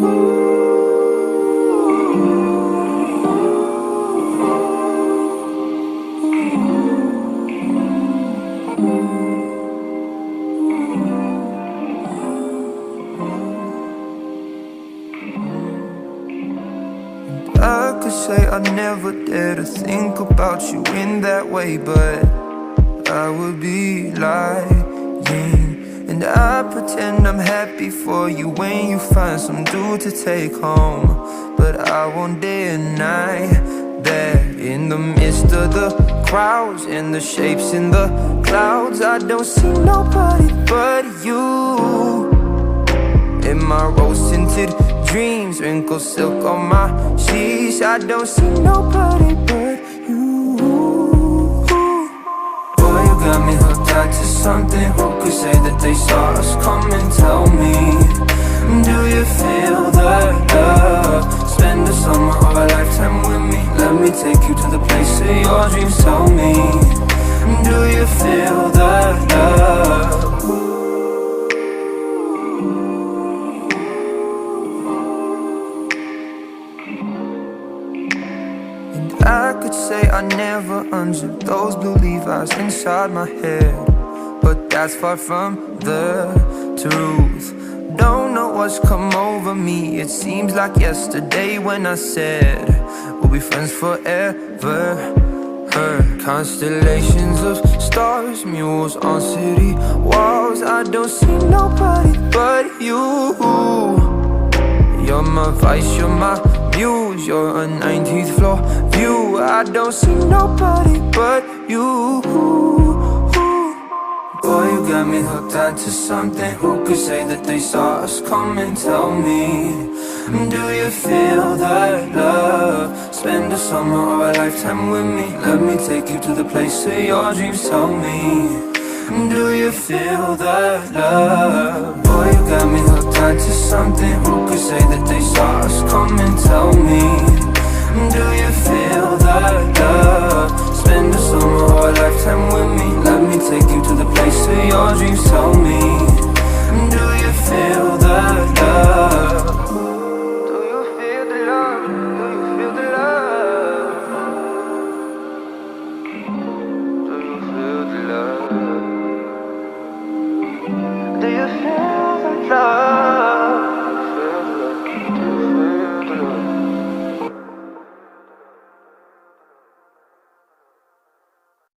I could say I never dare to think about you in that way, but I would be lying. And I pretend I'm happy for you when you find some dude to take home. But I won't deny that in the midst of the crowds and the shapes in the clouds, I don't see nobody but you. In my rose-tinted dreams, wrinkled silk on my sheets, I don't see nobody but you. Boy, you got me hooked on to something. Who could say that they saw us come and tell me? Do you feel the love? Spend the summer or a lifetime with me. Let me take you to the place of your dreams. Tell me, do you feel the love? I could say I never unzipped those blue Levi's inside my head, but that's far from the truth. Don't know what's come over me. It seems like yesterday when I said we'll be friends forever. Constellations of stars, mules on city walls, I don't see nobody but you. You're my vice, you're my muse, you're a 19th floor view. I don't see nobody but you. Boy, you got me hooked onto something. Who could say that they saw us come and tell me? Do you feel that love? Spend a summer or a lifetime with me. Let me take you to the place of your dreams. Tell me, do you feel that love? Boy, you got me hooked onto something. Who could say that they saw us come and tell me? Do you feel that love? Spend a summer or a lifetime with me. Let me take you to the place of your dreams. Tell me, do you feel